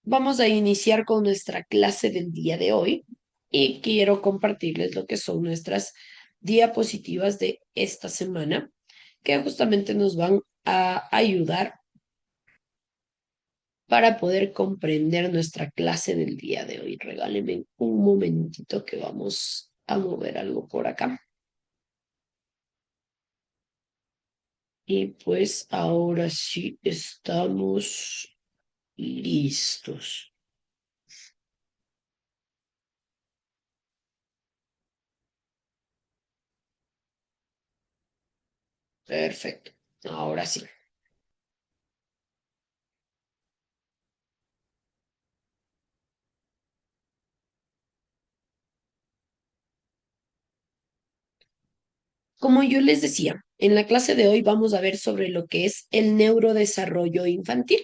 Vamos a iniciar con nuestra clase del día de hoy y quiero compartirles lo que son nuestras diapositivas de esta semana, que justamente nos van a ayudar para poder comprender nuestra clase del día de hoy. Regálenme un momentito que vamos a mover algo por acá. Y pues ahora sí estamos listos. Perfecto. Ahora sí. Como yo les decía, en la clase de hoy vamos a ver sobre lo que es el neurodesarrollo infantil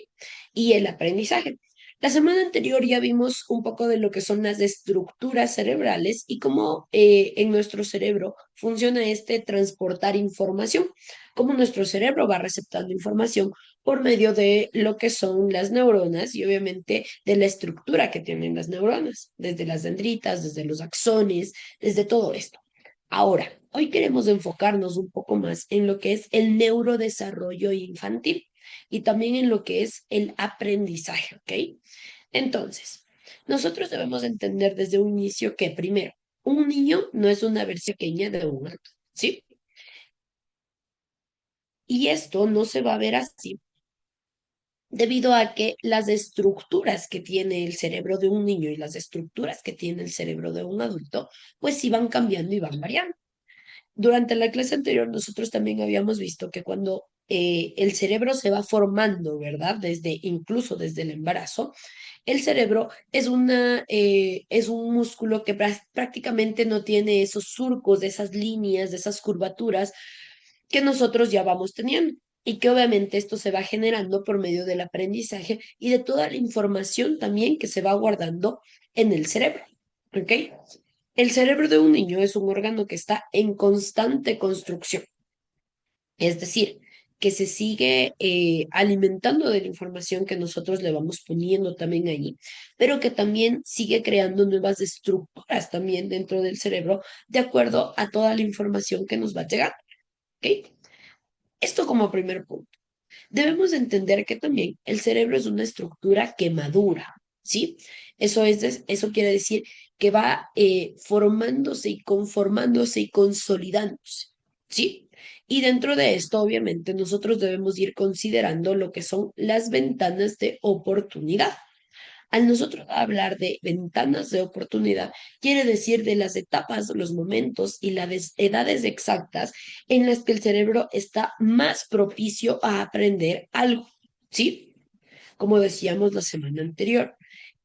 y el aprendizaje. La semana anterior ya vimos un poco de lo que son las estructuras cerebrales y cómo en nuestro cerebro funciona este transportar información, cómo nuestro cerebro va receptando información por medio de lo que son las neuronas y obviamente de la estructura que tienen las neuronas, desde las dendritas, desde los axones, desde todo esto. Ahora, hoy queremos enfocarnos un poco más en lo que es el neurodesarrollo infantil y también en lo que es el aprendizaje, ¿ok? Entonces, nosotros debemos entender desde un inicio que primero, un niño no es una versión pequeña de un adulto, ¿sí? Y esto no se va a ver así debido a que las estructuras que tiene el cerebro de un niño y las estructuras que tiene el cerebro de un adulto, pues sí van cambiando y van variando. Durante la clase anterior nosotros también habíamos visto que cuando el cerebro se va formando, ¿verdad? Incluso desde el embarazo, el cerebro es un músculo que prácticamente no tiene esos surcos, de esas líneas, de esas curvaturas que nosotros ya vamos teniendo. Y que obviamente esto se va generando por medio del aprendizaje y de toda la información también que se va guardando en el cerebro. ¿Ok? El cerebro de un niño es un órgano que está en constante construcción, es decir, que se sigue alimentando de la información que nosotros le vamos poniendo también allí, pero que también sigue creando nuevas estructuras también dentro del cerebro de acuerdo a toda la información que nos va llegando. ¿Ok? Esto como primer punto. Debemos entender que también el cerebro es una estructura que madura, ¿sí? Eso quiere decir que va formándose y conformándose y consolidándose, ¿sí? Y dentro de esto, obviamente, nosotros debemos ir considerando lo que son las ventanas de oportunidad. Al nosotros hablar de ventanas de oportunidad, quiere decir de las etapas, los momentos y las edades exactas en las que el cerebro está más propicio a aprender algo, ¿sí? Como decíamos la semana anterior.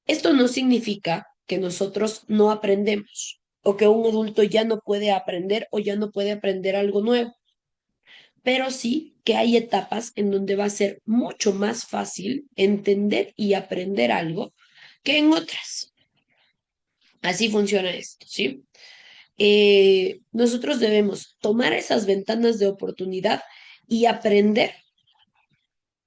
Esto no significa que nosotros no aprendemos o que un adulto ya no puede aprender o ya no puede aprender algo nuevo, pero sí que hay etapas en donde va a ser mucho más fácil entender y aprender algo que en otras. Así funciona esto, ¿sí? Nosotros debemos tomar esas ventanas de oportunidad y aprender.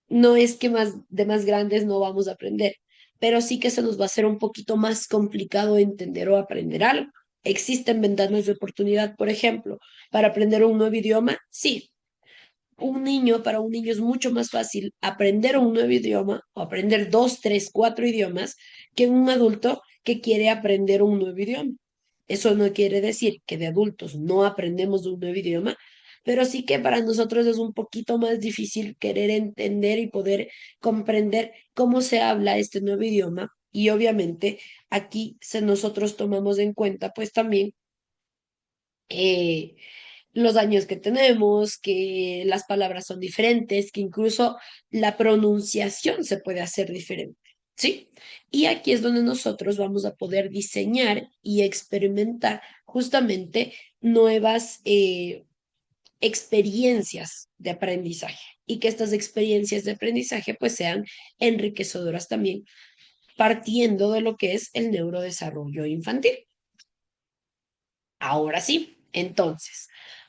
No es que de más grandes no vamos a aprender, pero sí que se nos va a hacer un poquito más complicado entender o aprender algo. ¿Existen ventanas de oportunidad, por ejemplo, para aprender un nuevo idioma? Sí, para un niño es mucho más fácil aprender un nuevo idioma o aprender dos, tres, cuatro idiomas que un adulto que quiere aprender un nuevo idioma. Eso no quiere decir que de adultos no aprendemos un nuevo idioma, pero sí que para nosotros es un poquito más difícil querer entender y poder comprender cómo se habla este nuevo idioma. Y obviamente aquí nosotros tomamos en cuenta pues también eh, los años que tenemos, que las palabras son diferentes, que incluso la pronunciación se puede hacer diferente, ¿sí? Y aquí es donde nosotros vamos a poder diseñar y experimentar justamente nuevas experiencias de aprendizaje y que estas experiencias de aprendizaje pues sean enriquecedoras también partiendo de lo que es el neurodesarrollo infantil. Ahora sí, entonces,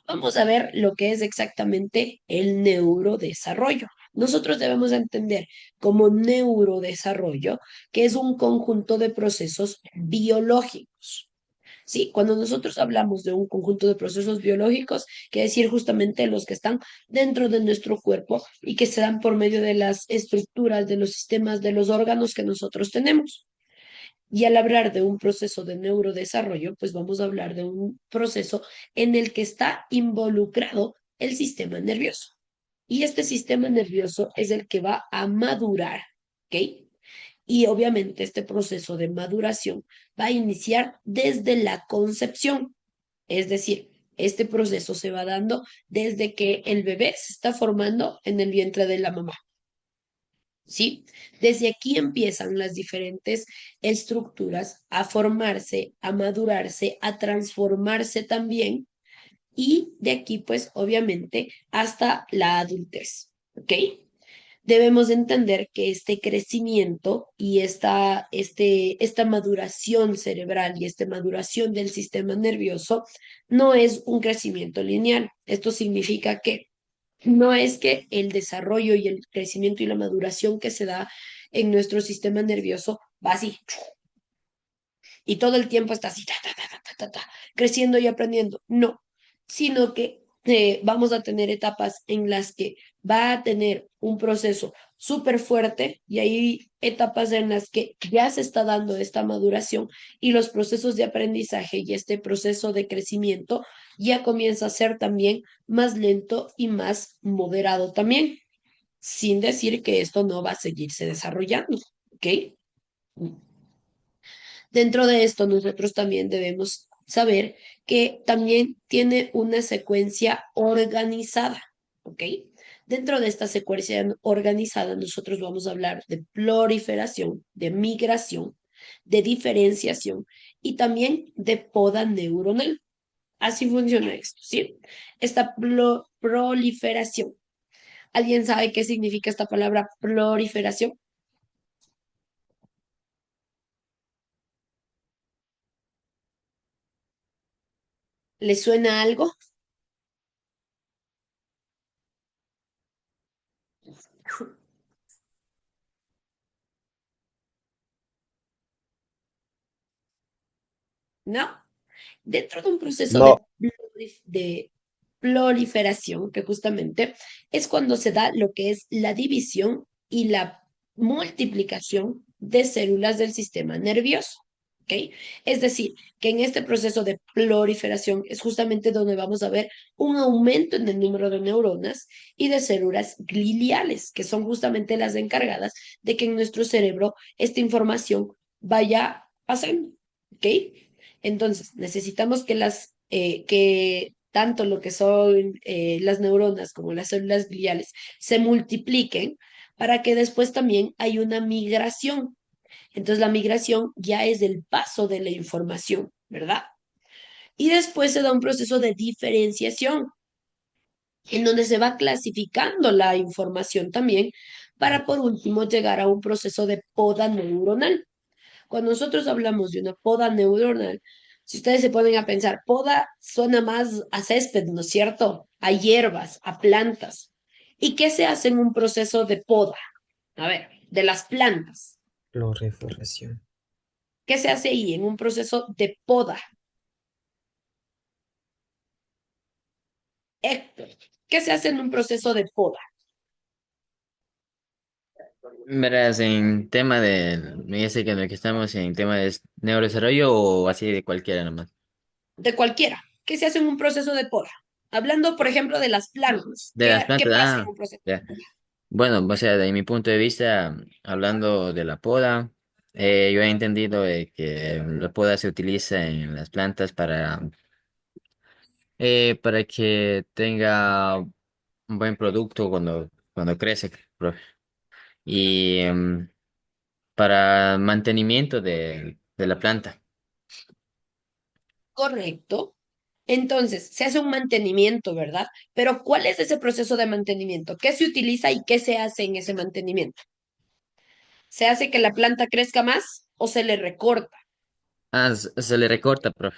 vamos a ver lo que es exactamente el neurodesarrollo. Nosotros debemos entender como neurodesarrollo que es un conjunto de procesos biológicos. Sí, cuando nosotros hablamos de un conjunto de procesos biológicos, quiere decir justamente los que están dentro de nuestro cuerpo y que se dan por medio de las estructuras, de los sistemas, de los órganos que nosotros tenemos. Y al hablar de un proceso de neurodesarrollo, pues vamos a hablar de un proceso en el que está involucrado el sistema nervioso. Y este sistema nervioso es el que va a madurar, ¿ok? Y obviamente este proceso de maduración va a iniciar desde la concepción, es decir, este proceso se va dando desde que el bebé se está formando en el vientre de la mamá. ¿Sí? Desde aquí empiezan las diferentes estructuras a formarse, a madurarse, a transformarse también y de aquí pues obviamente hasta la adultez, ¿ok? Debemos entender que este crecimiento y esta maduración cerebral y esta maduración del sistema nervioso no es un crecimiento lineal. Esto significa que no es que el desarrollo y el crecimiento y la maduración que se da en nuestro sistema nervioso va así y todo el tiempo está así, creciendo y aprendiendo. No, sino que vamos a tener etapas en las que va a tener un proceso súper fuerte y hay etapas en las que ya se está dando esta maduración y los procesos de aprendizaje y este proceso de crecimiento ya comienza a ser también más lento y más moderado también, sin decir que esto no va a seguirse desarrollando, ¿ok? Dentro de esto, nosotros también debemos saber que también tiene una secuencia organizada, ¿ok? Dentro de esta secuencia organizada, nosotros vamos a hablar de proliferación, de migración, de diferenciación y también de poda neuronal. Así funciona esto, ¿sí? Esta proliferación. ¿Alguien sabe qué significa esta palabra proliferación? ¿Le suena algo? ¿No? Dentro de un proceso No, de proliferación, que justamente es cuando se da lo que es la división y la multiplicación de células del sistema nervioso. ¿Ok? Es decir, que en este proceso de proliferación es justamente donde vamos a ver un aumento en el número de neuronas y de células gliales, que son justamente las encargadas de que en nuestro cerebro esta información vaya pasando. ¿Ok? Entonces, necesitamos que tanto lo que son las neuronas como las células gliales se multipliquen para que después también hay una migración. Entonces, la migración ya es el paso de la información, ¿verdad? Y después se da un proceso de diferenciación, en donde se va clasificando la información también para por último llegar a un proceso de poda neuronal. Cuando nosotros hablamos de una poda neuronal, si ustedes se ponen a pensar, poda suena más a césped, ¿no es cierto? A hierbas, a plantas. ¿Y qué se hace en un proceso de poda? A ver, de las plantas. proliferación. ¿Qué se hace ahí en un proceso de poda? Héctor, ¿qué se hace en un proceso de poda? Verás, en tema de, me dice que en el que estamos en tema de neurodesarrollo o así de cualquiera nomás. De cualquiera. ¿Qué se hace en un proceso de poda? Hablando, por ejemplo, de las plantas. De las ¿Qué plantas, pasa en un proceso de ya. poda? Bueno, o sea, de mi punto de vista, hablando de la poda, yo he entendido de que la poda se utiliza en las plantas para que tenga un buen producto cuando crece, profe. Y para mantenimiento de la planta. Correcto. Entonces, se hace un mantenimiento, ¿verdad? Pero ¿cuál es ese proceso de mantenimiento? ¿Qué se utiliza y qué se hace en ese mantenimiento? ¿Se hace que la planta crezca más o se le recorta? Se le recorta, profe.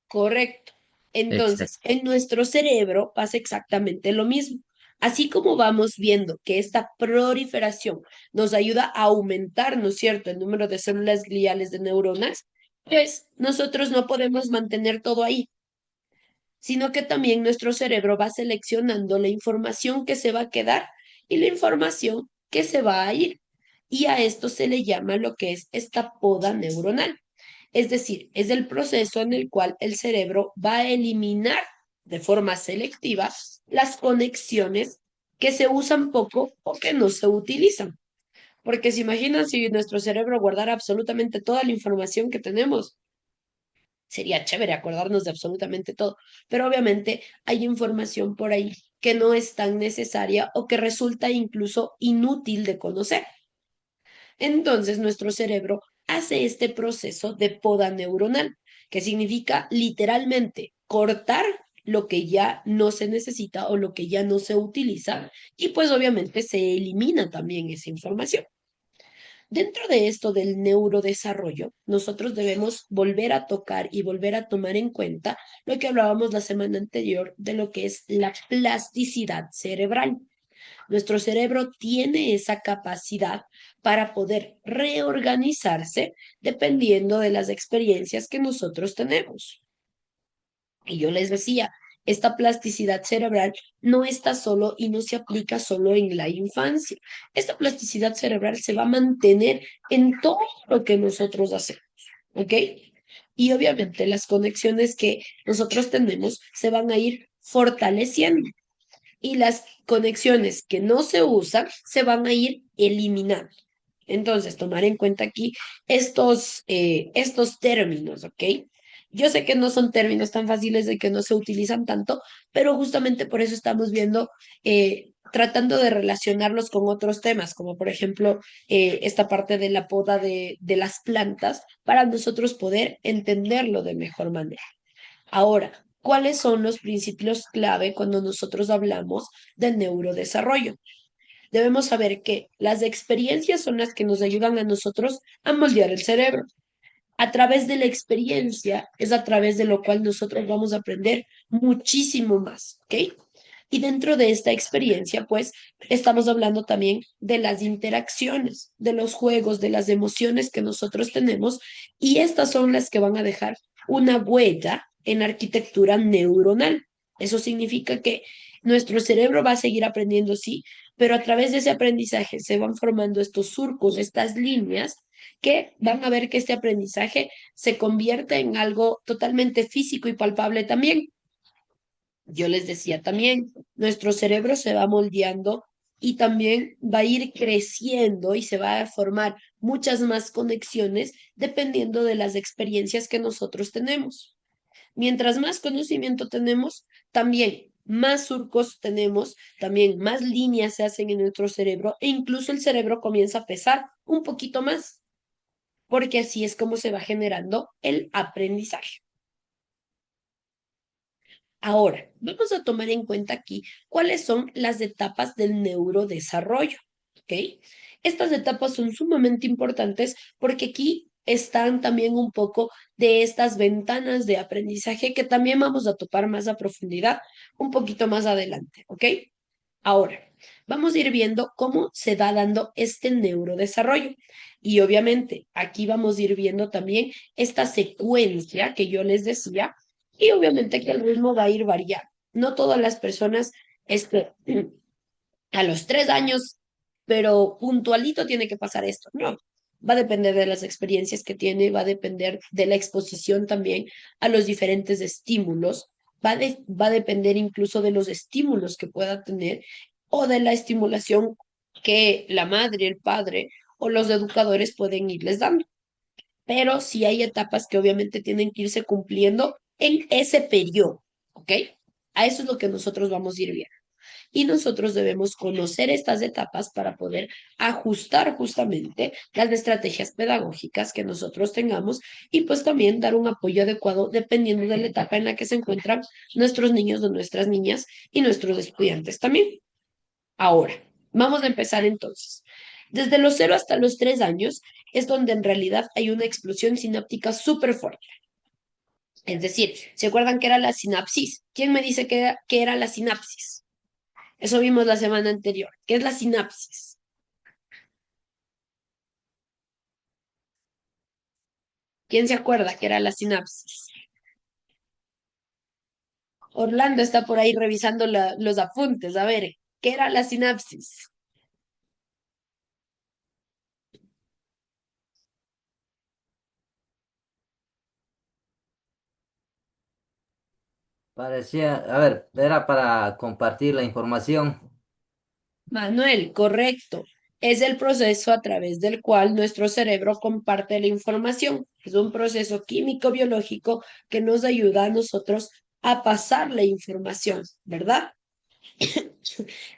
Correcto. Entonces, Exacto. en nuestro cerebro pasa exactamente lo mismo. Así como vamos viendo que esta proliferación nos ayuda a aumentar, ¿no es cierto?, el número de células gliales de neuronas, pues nosotros no podemos mantener todo ahí, sino que también nuestro cerebro va seleccionando la información que se va a quedar y la información que se va a ir. Y a esto se le llama lo que es esta poda neuronal. Es decir, es el proceso en el cual el cerebro va a eliminar de forma selectiva las conexiones que se usan poco o que no se utilizan. Porque se imaginan si nuestro cerebro guardara absolutamente toda la información que tenemos, sería chévere acordarnos de absolutamente todo, pero obviamente hay información por ahí que no es tan necesaria o que resulta incluso inútil de conocer. Entonces nuestro cerebro hace este proceso de poda neuronal, que significa literalmente cortar lo que ya no se necesita o lo que ya no se utiliza y pues obviamente se elimina también esa información. Dentro de esto del neurodesarrollo, nosotros debemos volver a tocar y volver a tomar en cuenta lo que hablábamos la semana anterior de lo que es la plasticidad cerebral. Nuestro cerebro tiene esa capacidad para poder reorganizarse dependiendo de las experiencias que nosotros tenemos. Y yo les decía, esta plasticidad cerebral no está solo y no se aplica solo en la infancia. Esta plasticidad cerebral se va a mantener en todo lo que nosotros hacemos, ¿ok? Y obviamente las conexiones que nosotros tenemos se van a ir fortaleciendo y las conexiones que no se usan se van a ir eliminando. Entonces, tomar en cuenta aquí estos términos, ¿ok? Yo sé que no son términos tan fáciles de que no se utilizan tanto, pero justamente por eso estamos viendo, tratando de relacionarlos con otros temas, como por ejemplo esta parte de la poda de las plantas, para nosotros poder entenderlo de mejor manera. Ahora, ¿cuáles son los principios clave cuando nosotros hablamos de neurodesarrollo? Debemos saber que las experiencias son las que nos ayudan a nosotros a moldear el cerebro. A través de la experiencia es a través de lo cual nosotros vamos a aprender muchísimo más, ¿ok? Y dentro de esta experiencia, pues, estamos hablando también de las interacciones, de los juegos, de las emociones que nosotros tenemos, y estas son las que van a dejar una huella en la arquitectura neuronal. Eso significa que nuestro cerebro va a seguir aprendiendo, sí, pero a través de ese aprendizaje se van formando estos surcos, estas líneas que van a ver que este aprendizaje se convierte en algo totalmente físico y palpable también. Yo les decía también, nuestro cerebro se va moldeando y también va a ir creciendo y se va a formar muchas más conexiones dependiendo de las experiencias que nosotros tenemos. Mientras más conocimiento tenemos, también más surcos tenemos, también más líneas se hacen en nuestro cerebro e incluso el cerebro comienza a pesar un poquito más, porque así es como se va generando el aprendizaje. Ahora, vamos a tomar en cuenta aquí cuáles son las etapas del neurodesarrollo, ¿ok? Estas etapas son sumamente importantes porque aquí están también un poco de estas ventanas de aprendizaje que también vamos a topar más a profundidad un poquito más adelante, ¿ok? Ahora, vamos a ir viendo cómo se va dando este neurodesarrollo. Y obviamente aquí vamos a ir viendo también esta secuencia que yo les decía y obviamente que el ritmo va a ir variando. No todas las personas este, a los 3 años, pero puntualito tiene que pasar esto. No, va a depender de las experiencias que tiene, va a depender de la exposición también a los diferentes estímulos, va a depender incluso de los estímulos que pueda tener o de la estimulación que la madre, el padre o los educadores pueden irles dando. Pero sí hay etapas que obviamente tienen que irse cumpliendo en ese periodo, ¿ok? A eso es lo que nosotros vamos a ir viendo y nosotros debemos conocer estas etapas para poder ajustar justamente las estrategias pedagógicas que nosotros tengamos y pues también dar un apoyo adecuado dependiendo de la etapa en la que se encuentran nuestros niños o nuestras niñas y nuestros estudiantes también. Ahora, vamos a empezar entonces. Desde los 0 hasta los 3 años es donde en realidad hay una explosión sináptica súper fuerte. Es decir, ¿se acuerdan que era la sinapsis? ¿Quién me dice que era la sinapsis? Eso vimos la semana anterior. ¿Qué es la sinapsis? ¿Quién se acuerda que era la sinapsis? Orlando está por ahí revisando los apuntes. A ver, ¿qué era la sinapsis? Parecía, a ver, era para compartir la información. Manuel, correcto. Es el proceso a través del cual nuestro cerebro comparte la información. Es un proceso químico-biológico que nos ayuda a nosotros a pasar la información, ¿verdad?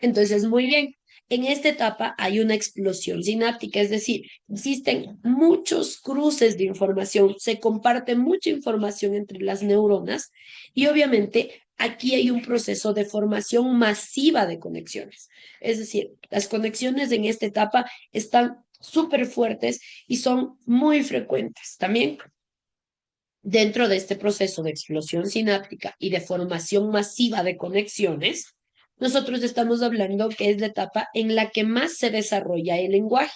Entonces, muy bien. En esta etapa hay una explosión sináptica, es decir, existen muchos cruces de información, se comparte mucha información entre las neuronas y obviamente aquí hay un proceso de formación masiva de conexiones. Es decir, las conexiones en esta etapa están súper fuertes y son muy frecuentes. También dentro de este proceso de explosión sináptica y de formación masiva de conexiones, nosotros estamos hablando que es la etapa en la que más se desarrolla el lenguaje,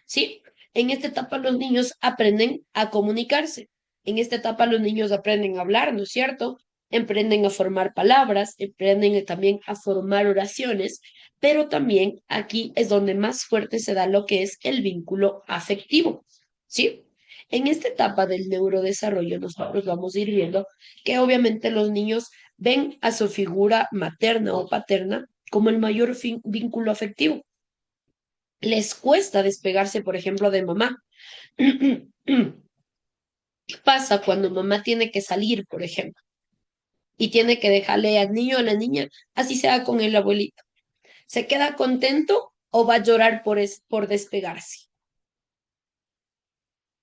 ¿sí? En esta etapa los niños aprenden a comunicarse. En esta etapa los niños aprenden a hablar, ¿no es cierto? Aprenden a formar palabras, aprenden también a formar oraciones, pero también aquí es donde más fuerte se da lo que es el vínculo afectivo, ¿sí? En esta etapa del neurodesarrollo nosotros vamos a ir viendo que obviamente los niños ven a su figura materna o paterna como el mayor vínculo afectivo. Les cuesta despegarse, por ejemplo, de mamá. ¿Qué pasa cuando mamá tiene que salir, por ejemplo, y tiene que dejarle al niño o a la niña, así sea con el abuelito? ¿Se queda contento o va a llorar por despegarse?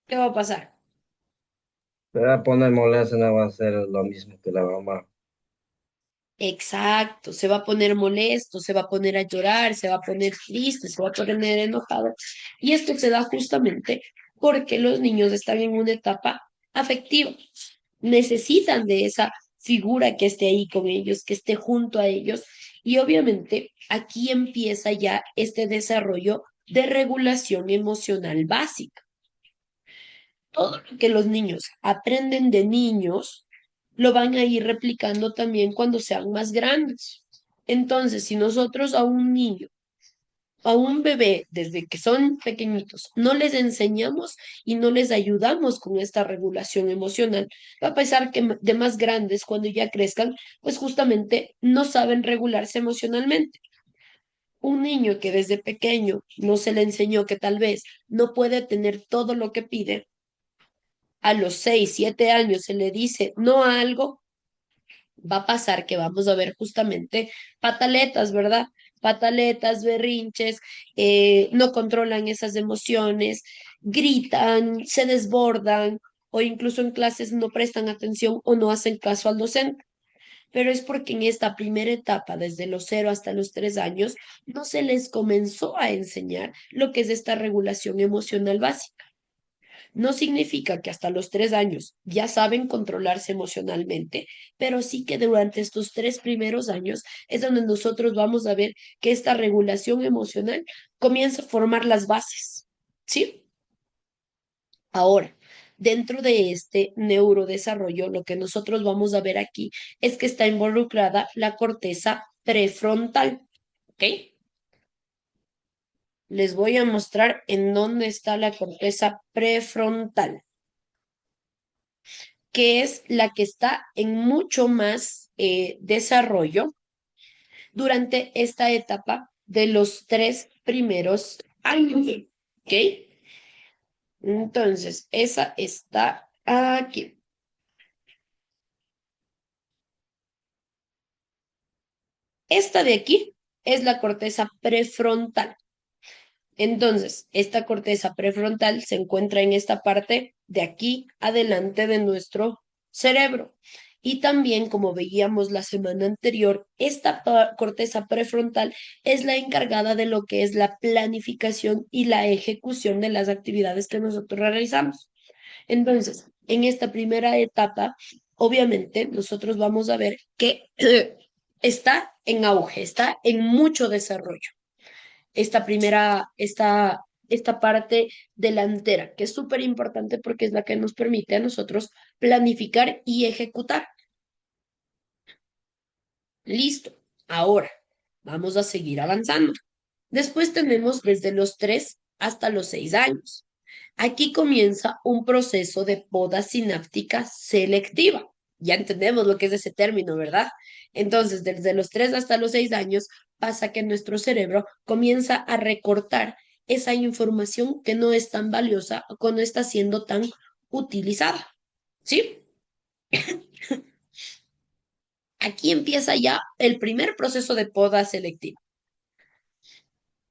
¿Qué va a pasar? Se va a poner molesto, no va a ser lo mismo que la mamá. Exacto, se va a poner molesto, se va a poner a llorar, se va a poner triste, se va a poner enojado. Y esto se da justamente porque los niños están en una etapa afectiva. Necesitan de esa figura que esté ahí con ellos, que esté junto a ellos. Y obviamente aquí empieza ya este desarrollo de regulación emocional básica. Todo lo que los niños aprenden de niños lo van a ir replicando también cuando sean más grandes. Entonces, si nosotros a un niño, a un bebé, desde que son pequeñitos, no les enseñamos y no les ayudamos con esta regulación emocional, va a pasar que de más grandes, cuando ya crezcan, pues justamente no saben regularse emocionalmente. Un niño que desde pequeño no se le enseñó que tal vez no puede tener todo lo que pide, a los 6, 7 años se le dice no a algo, va a pasar que vamos a ver justamente pataletas, ¿verdad? Pataletas, berrinches, no controlan esas emociones, gritan, se desbordan o incluso en clases no prestan atención o no hacen caso al docente. Pero es porque en esta primera etapa, desde los 0 hasta los 3 años, no se les comenzó a enseñar lo que es esta regulación emocional básica. No significa que hasta los 3 años ya saben controlarse emocionalmente, pero sí que durante estos 3 primeros años es donde nosotros vamos a ver que esta regulación emocional comienza a formar las bases. ¿Sí? Ahora, dentro de este neurodesarrollo, lo que nosotros vamos a ver aquí es que está involucrada la corteza prefrontal. ¿Ok? Les voy a mostrar en dónde está la corteza prefrontal, que es la que está en mucho más desarrollo durante esta etapa de los 3 primeros años. ¿Ok? Entonces, esa está aquí. Esta de aquí es la corteza prefrontal. Entonces, esta corteza prefrontal se encuentra en esta parte de aquí adelante de nuestro cerebro. Y también, como veíamos la semana anterior, esta corteza prefrontal es la encargada de lo que es la planificación y la ejecución de las actividades que nosotros realizamos. Entonces, en esta primera etapa, obviamente nosotros vamos a ver que está en auge, está en mucho desarrollo. Esta parte delantera, que es súper importante porque es la que nos permite a nosotros planificar y ejecutar. Listo. Ahora, vamos a seguir avanzando. Después tenemos desde los 3 hasta los 6 años. Aquí comienza un proceso de poda sináptica selectiva. Ya entendemos lo que es ese término, ¿verdad? Entonces, desde los 3 hasta los 6 años pasa que nuestro cerebro comienza a recortar esa información que no es tan valiosa o que no está siendo tan utilizada. ¿Sí? Aquí empieza ya el primer proceso de poda selectiva.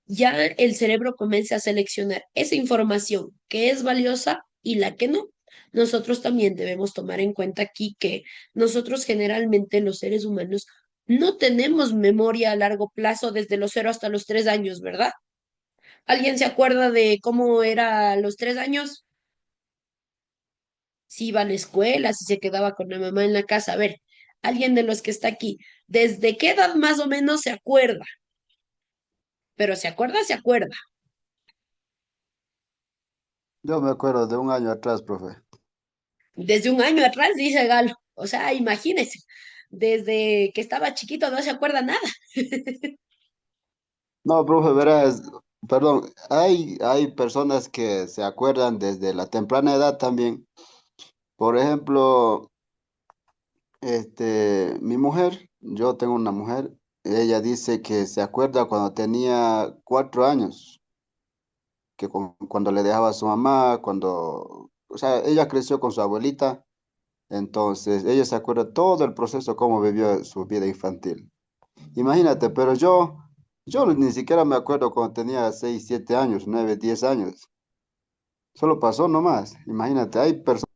Ya el cerebro comienza a seleccionar esa información que es valiosa y la que no. Nosotros también debemos tomar en cuenta aquí que nosotros generalmente los seres humanos no tenemos memoria a largo plazo desde los 0 hasta los 3 años, ¿verdad? ¿Alguien se acuerda de cómo era a los 3 años? Si iba a la escuela, si se quedaba con la mamá en la casa. A ver, alguien de los que está aquí, ¿desde qué edad más o menos se acuerda? Pero se acuerda, se acuerda. Yo me acuerdo de un año atrás, profe. Desde un año atrás, dice Galo. O sea, imagínese, desde que estaba chiquito no se acuerda nada. No, profe, verás, perdón, hay personas que se acuerdan desde la temprana edad también. Por ejemplo, mi mujer, yo tengo una mujer, ella dice que se acuerda cuando tenía 4 años, que cuando le dejaba a su mamá, o sea, ella creció con su abuelita, entonces ella se acuerda todo el proceso, cómo vivió su vida infantil. Imagínate, pero yo ni siquiera me acuerdo cuando tenía 6 7 años, 9 10 años. Solo pasó nomás. Imagínate, hay personas